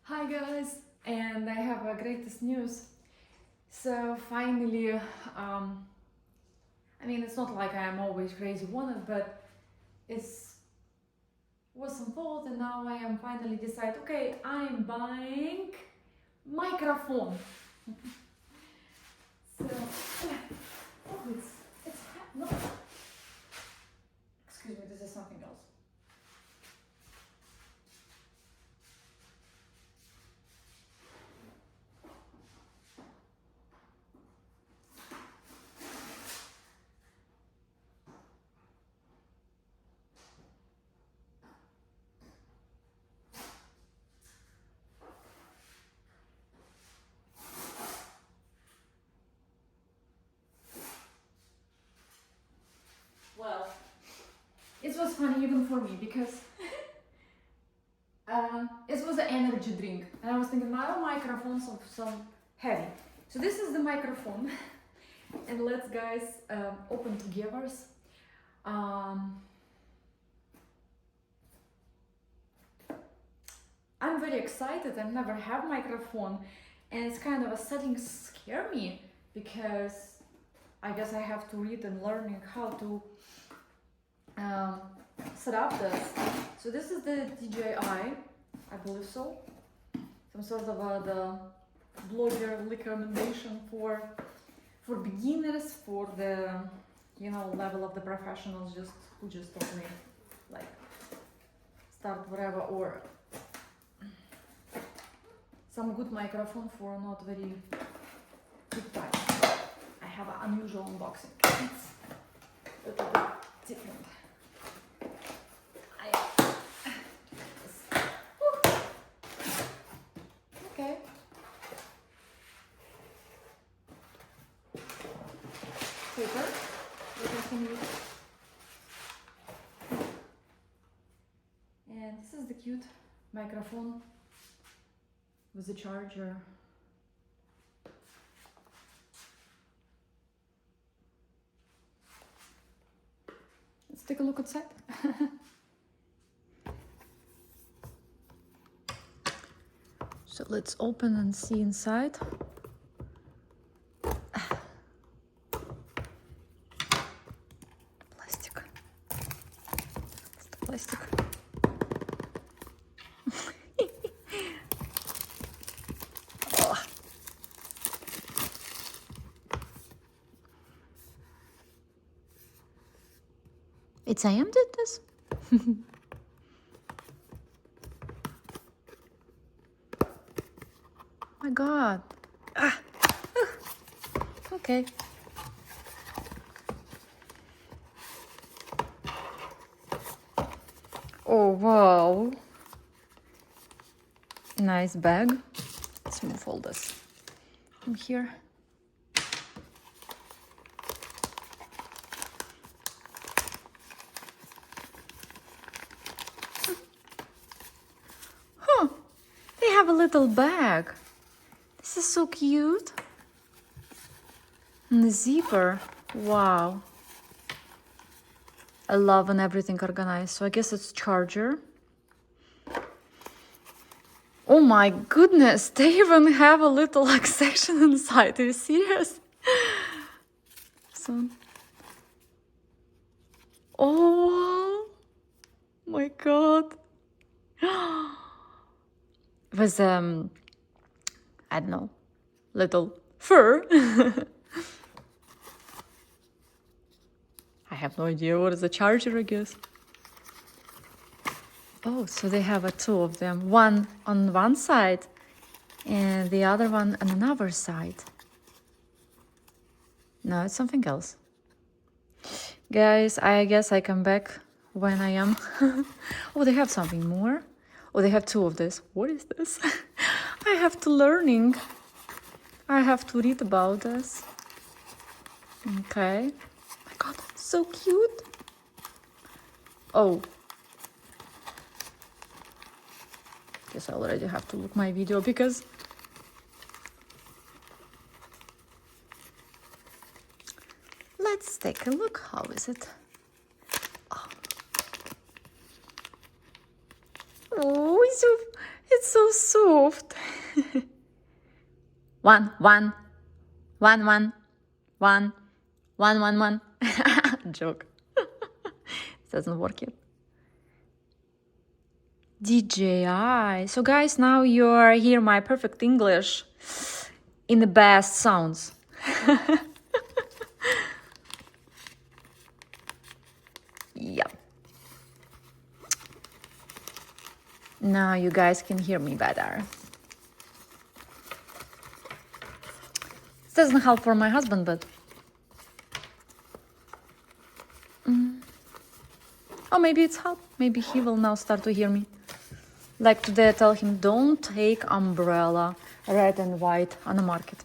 Hi guys, and I have a greatest news. So finally, I mean it's not like I am always crazy wanted, but it's was some thought, and now I am finally decide. Okay, I'm buying microphone. So oh, it's no. Excuse me, this is something else. Well, it was funny even for me because it was an energy drink, and I was thinking, my microphones of some heavy. So this is the microphone, and let's guys open together. I'm very excited. I've never had microphone, and it's kind of a setting scare me because I guess I have to read and learning how to set up this. So this is the DJI, I believe so. Some sort of the blogger recommendation for beginners, for the level of the professionals who just only like start whatever, or some good microphone for not very big time. I have an unusual unboxing. It's a little bit different. Okay. Paper. And this is the cute microphone with the charger. Let's take a look outside. So let's open and see inside. Plastic. It's the plastic. Oh. It's did this? My God. Ah. Okay. Oh, wow. Nice bag. Let's move all this from here. Huh. They have a little bag. This is so cute. And the zipper. Wow. I love when everything organized. So I guess it's charger. Oh my goodness, they even have a little like section inside. Are you serious? So, oh my God. With I don't know, little fur. I have no idea what is a charger, I guess. Oh, so they have two of them. One on one side and the other one on another side. No, it's something else. Guys, I guess I come back when I am. Oh, they have something more. Oh, they have two of this. What is this? I have to learning. I have to read about this. Okay. Oh my God, that's so cute. Oh. Guess I already have to look my video because let's take a look. How is it? Oh, it's so soft. One, one, one, one, one, one, one, one. Joke. It doesn't work yet. DJI. So guys, now you're hear my perfect English in the best sounds. Yep. Now you guys can hear me better. It doesn't help for my husband, but oh, maybe it's help. Maybe he will now start to hear me. Like today I tell him, don't take umbrella red and white on the market.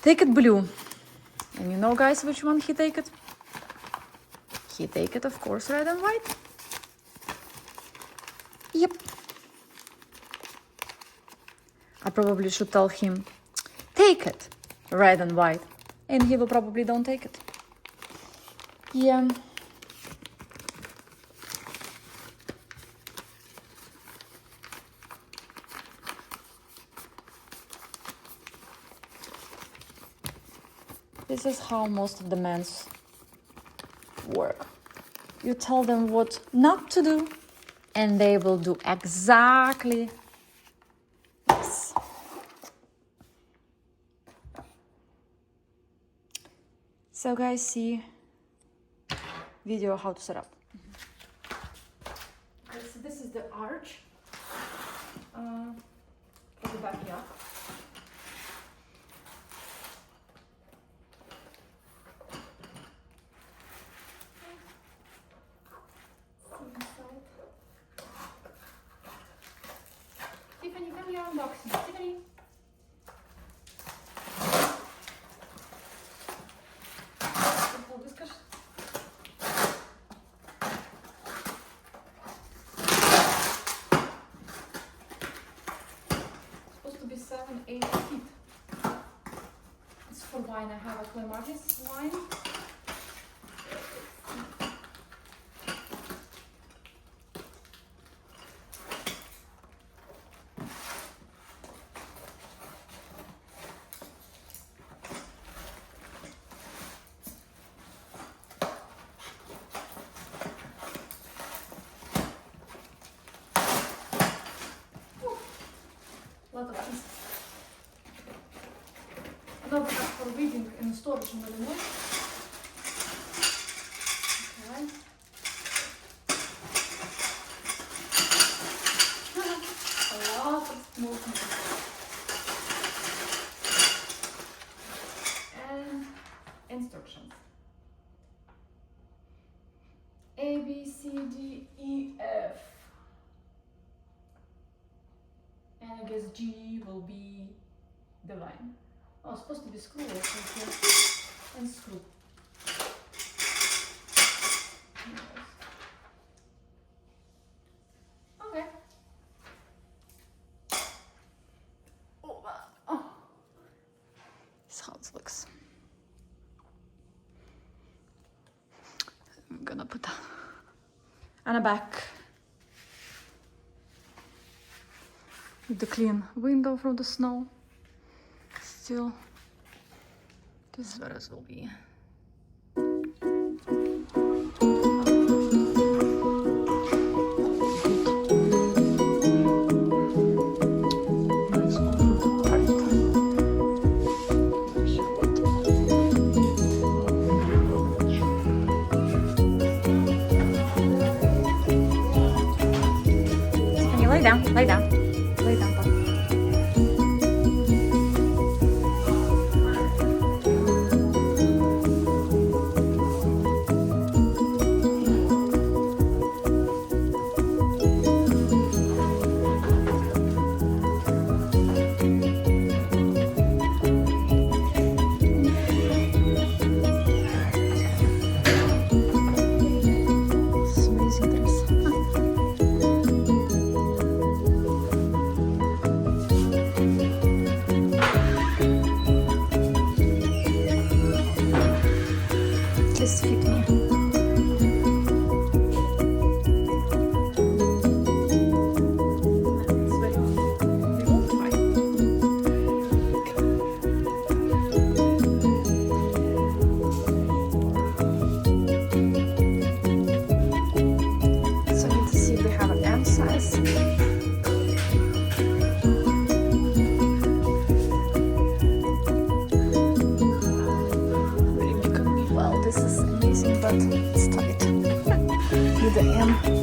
Take it blue. And you know, guys, which one he take it? He take it, of course, red and white. Yep. I probably should tell him, take it, red and white. And he will probably don't take it. Yeah. This is how most of the men's work. You tell them what not to do, and they will do exactly this. So guys, see video how to set up. Okay, so this is the arch for the backyard. Tiffany, come here unboxing. Tiffany. Supposed to be 7-8 feet. It's for wine. I have a Clematis wine. Lot of pieces. Another bag for reading and storage in the room. Okay. A lot of small pieces. And instructions. A, B, C, D, E, F. And I guess G will be the line. Oh, it's supposed to be screw right here. And screw. Okay. Oh. This is how it looks. I'm gonna put that on the back. With the clean window from the snow. Still, this is where it will be. Can you lay down? Lay down. Lay down, Papa. Just fit me. It's very the end.